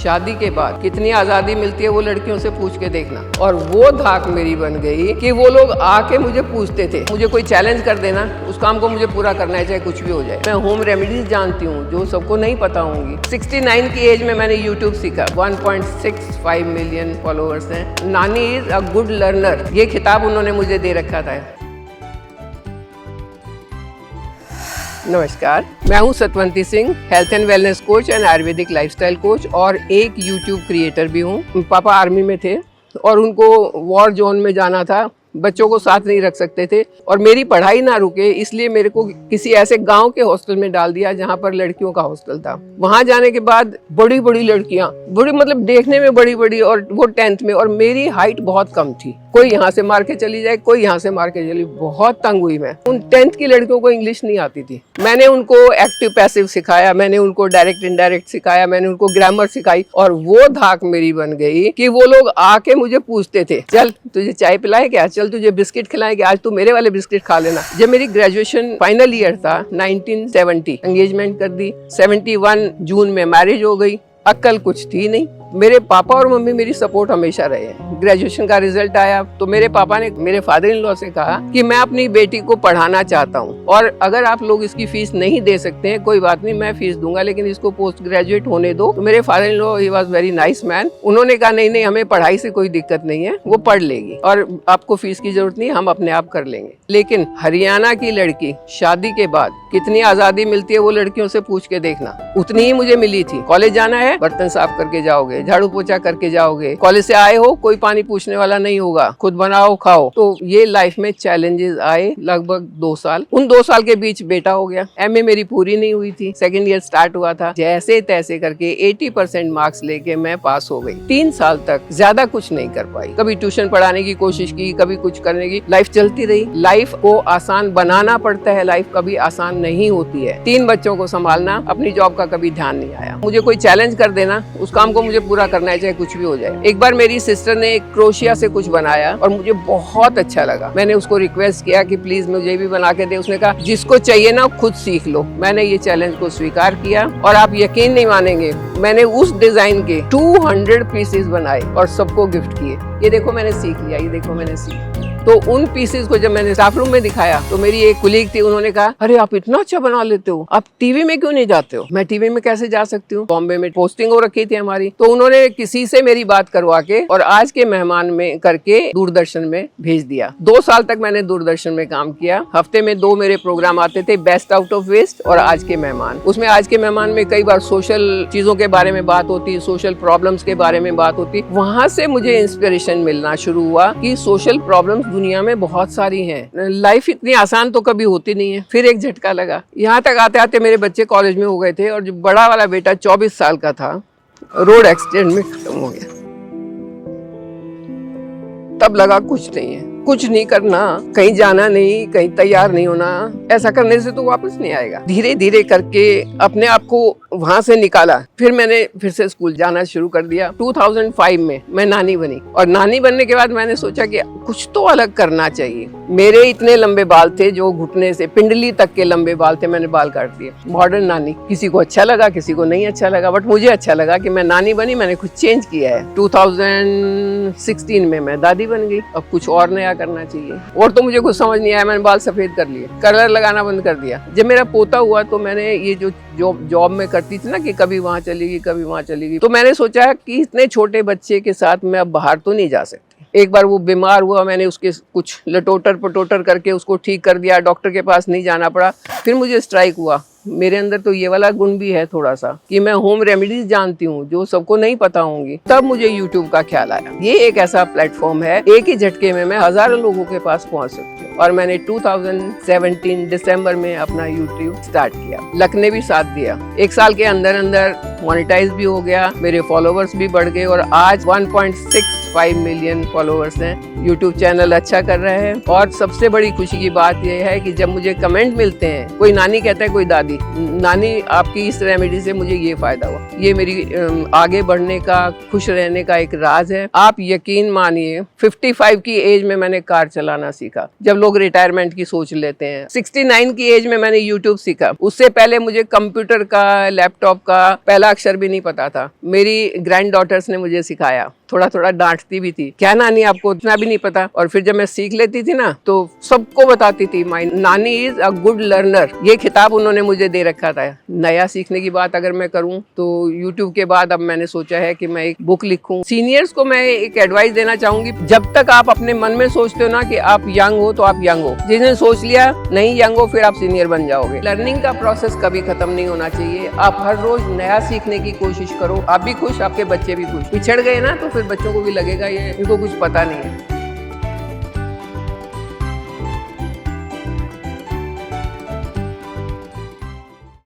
शादी के बाद कितनी आज़ादी मिलती है वो लड़कियों से पूछ के देखना। और वो धाक मेरी बन गई कि वो लोग आके मुझे पूछते थे, मुझे कोई चैलेंज कर देना, उस काम को मुझे पूरा करना है चाहे कुछ भी हो जाए। मैं होम रेमेडीज जानती हूँ जो सबको नहीं पता होंगी। 69 की एज में मैंने यूट्यूब सीखा। 1.65 मिलियन फॉलोअर्स हैं। नानी इज अ गुड लर्नर, ये खिताब उन्होंने मुझे दे रखा था। नमस्कार, मैं हूं Satwanti Singh, health and wellness coach and Ayurvedic lifestyle coach और एक यूट्यूब क्रिएटर भी हूं। पापा आर्मी में थे और उनको वॉर जोन में जाना था, बच्चों को साथ नहीं रख सकते थे और मेरी पढ़ाई ना रुके इसलिए मेरे को किसी ऐसे गांव के हॉस्टल में डाल दिया जहां पर लड़कियों का हॉस्टल था। वहां जाने के बाद बड़ी बड़ी लड़कियां, बड़ी मतलब देखने में बड़ी बड़ी, और वो 10th में, और मेरी हाइट बहुत कम थी। कोई यहाँ से मार के चली जाए, कोई यहाँ से मार के चली, बहुत तंग हुई मैं। उन 10th की लड़कियों को इंग्लिश नहीं आती थी। मैंने उनको एक्टिव पैसिव सिखाया, मैंने उनको डायरेक्ट इनडायरेक्ट सिखाया, मैंने उनको ग्रामर सिखाई। और वो धाक मेरी बन गई कि वो लोग आके मुझे पूछते थे, चल तुझे चाय पिलाए क्या, चल तुझे बिस्किट खिलाएंगे, आज तू मेरे वाले बिस्किट खा लेना। जब मेरी ग्रेजुएशन फाइनल ईयर था 1970, एंगेजमेंट कर दी। 71 जून में मैरिज हो गई। अक्ल कुछ थी नहीं। मेरे पापा और मम्मी मेरी सपोर्ट हमेशा रहे हैं। ग्रेजुएशन का रिजल्ट आया तो मेरे पापा ने मेरे फादर इन लॉ से कहा कि मैं अपनी बेटी को पढ़ाना चाहता हूँ और अगर आप लोग इसकी फीस नहीं दे सकते हैं कोई बात नहीं, मैं फीस दूंगा, लेकिन इसको पोस्ट ग्रेजुएट होने दो। तो मेरे father in law, he was very nice man, उन्होंने कहा नहीं नहीं, हमें पढ़ाई से कोई दिक्कत नहीं है, वो पढ़ लेगी और आपको फीस की जरूरत नहीं, हम अपने आप कर लेंगे। लेकिन हरियाणा की लड़की शादी के बाद कितनी आज़ादी मिलती है वो लड़कियों से पूछ के देखना, उतनी ही मुझे मिली थी। कॉलेज जाना है, बर्तन साफ करके जाओगे, झाड़ू पोछा करके जाओगे, कॉलेज से आए हो कोई पानी पूछने वाला नहीं होगा, खुद बनाओ खाओ। तो ये लाइफ में चैलेंजेस आए लगभग 2 साल। उन 2 साल के बीच बेटा हो गया। एमए मेरी पूरी नहीं हुई थी, सेकंड ईयर स्टार्ट हुआ था। जैसे तैसे करके 80% मार्क्स लेके मैं पास हो गई। 3 साल तक ज्यादा कुछ नहीं कर पाई, कभी ट्यूशन पढ़ाने की कोशिश की, कभी कुछ करने की, लाइफ चलती रही। लाइफ को आसान बनाना पड़ता है, लाइफ कभी आसान नहीं होती है। 3 बच्चों को संभालना, अपनी जॉब का कभी ध्यान नहीं आया। मुझे कोई चैलेंज कर देना, उस काम को मुझे पूरा करना है चाहे कुछ भी हो जाए। एक बार मेरी सिस्टर ने क्रोशिया से कुछ बनाया और मुझे बहुत अच्छा लगा। मैंने उसको रिक्वेस्ट किया कि प्लीज मुझे भी बना के दे। उसने कहा जिसको चाहिए ना खुद सीख लो। मैंने ये चैलेंज को स्वीकार किया और आप यकीन नहीं मानेंगे, मैंने उस डिजाइन के 200 पीसेस बनाए और सबको गिफ्ट किए। ये देखो मैंने सीख लिया, ये देखो मैंने सीख। तो उन पीसेस को जब मैंने स्टाफ रूम में दिखाया तो मेरी एक कुलीग थी, उन्होंने कहा अरे आप इतना अच्छा बना लेते हो, आप टीवी में क्यों नहीं जाते हो? मैं टीवी में कैसे जा सकती हूँ, बॉम्बे में पोस्टिंग हो रखी थी हमारी। तो उन्होंने किसी से मेरी बात करवा के और आज के मेहमान में करके दूरदर्शन में भेज दिया। 2 साल तक मैंने दूरदर्शन में काम किया। हफ्ते में 2 मेरे प्रोग्राम आते थे, बेस्ट आउट ऑफ वेस्ट और आज के मेहमान। उसमें आज के मेहमान में कई बार सोशल चीजों के बारे में बात होती, सोशल प्रॉब्लम्स के बारे में बात होती। वहां से मुझे इंस्पिरेशन मिलना शुरू हुआ कि सोशल प्रॉब्लम्स दुनिया में बहुत सारी हैं। लाइफ इतनी आसान तो कभी होती नहीं है। फिर एक झटका लगा। यहाँ तक आते आते मेरे बच्चे कॉलेज में हो गए थे और जो बड़ा वाला बेटा 24 साल का था, रोड एक्सीडेंट में खत्म हो गया। तब लगा कुछ नहीं है, कुछ नहीं करना, कहीं जाना नहीं, कहीं तैयार नहीं होना, ऐसा करने से तो वापस नहीं आएगा। धीरे धीरे करके अपने आप को वहां से निकाला। फिर मैंने फिर से स्कूल जाना शुरू कर दिया। 2005 में मैं नानी बनी और नानी बनने के बाद मैंने सोचा कि कुछ तो अलग करना चाहिए। मेरे इतने लंबे बाल थे जो घुटने से पिंडली तक के लंबे बाल थे, मैंने बाल काट दिए। मॉडर्न नानी, किसी को अच्छा लगा किसी को नहीं अच्छा लगा, बट मुझे अच्छा लगा कि मैं नानी बनी, मैंने कुछ चेंज किया है। 2016 में मैं दादी बन गई। अब कुछ और नया करना चाहिए। और तो मुझे कुछ समझ नहीं आया, मैंने बाल सफेद कर लिए, कलर लगाना बंद कर दिया। जब मेरा पोता हुआ तो मैंने ये जो जॉब में करती थी ना कि कभी वहां चलेगी कभी वहां चलेगी, तो मैंने सोचा कि इतने छोटे बच्चे के साथ मैं अब बाहर तो नहीं जा सकती। एक बार वो बीमार हुआ, मैंने उसके कुछ लटोटर पटोटर करके उसको ठीक कर दिया, डॉक्टर के पास नहीं जाना पड़ा। फिर मुझे स्ट्राइक हुआ। मेरे अंदर तो ये वाला गुण भी है थोड़ा सा कि मैं होम रेमेडीज जानती हूँ जो सबको नहीं पता होंगी। तब मुझे यूट्यूब का ख्याल आया। ये एक ऐसा प्लेटफॉर्म है, एक ही झटके में मैं हजारों लोगों के पास पहुँच सकती हूँ। और मैंने 2017 दिसंबर में अपना यूट्यूब स्टार्ट किया। लक ने भी साथ दिया। 1 साल के अंदर अंदर मोनेटाइज भी हो गया, मेरे फॉलोवर्स भी बढ़ गए और आज 1.65 मिलियन फॉलोवर्स हैं। यूट्यूब चैनल अच्छा कर रहे हैं। और सबसे बड़ी खुशी की बात यह है कि जब मुझे कमेंट मिलते हैं, कोई नानी कहता है, कोई दादी, नानी आपकी इस रेमेडी से मुझे ये फायदा हुआ, ये मेरी आगे बढ़ने का, खुश रहने का एक राज है। आप यकीन मानिए 55 की एज में मैंने कार चलाना सीखा, जब लोग रिटायरमेंट की सोच लेते हैं। 69 की एज में मैंने यूट्यूब सीखा। उससे पहले मुझे कंप्यूटर का, लैपटॉप का पहला अक्षर भी नहीं पता था। मेरी ग्रैंड डॉटर्स ने मुझे सिखाया, थोड़ा थोड़ा डांटती भी थी, क्या नानी आपको उतना भी नहीं पता। और फिर जब मैं सीख लेती थी ना तो सबको बताती थी माय नानी इज अ गुड लर्नर। ये खिताब उन्होंने मुझे दे रखा था। नया सीखने की बात अगर मैं करूं तो यूट्यूब के बाद अब मैंने सोचा है कि मैं एक बुक लिखूं। सीनियर्स को मैं एक एडवाइस देना चाहूंगी, जब तक आप अपने मन में सोचते हो ना कि आप यंग हो तो आप यंग हो, जिसने सोच लिया नहीं यंग हो फिर आप सीनियर बन जाओगे। लर्निंग का प्रोसेस कभी खत्म नहीं होना चाहिए। आप हर रोज नया सीखने की कोशिश करो, आप भी खुश, आपके बच्चे भी खुश। पिछड़ गए ना तो फिर बच्चों को भी लगेगा ये इनको कुछ पता नहीं है।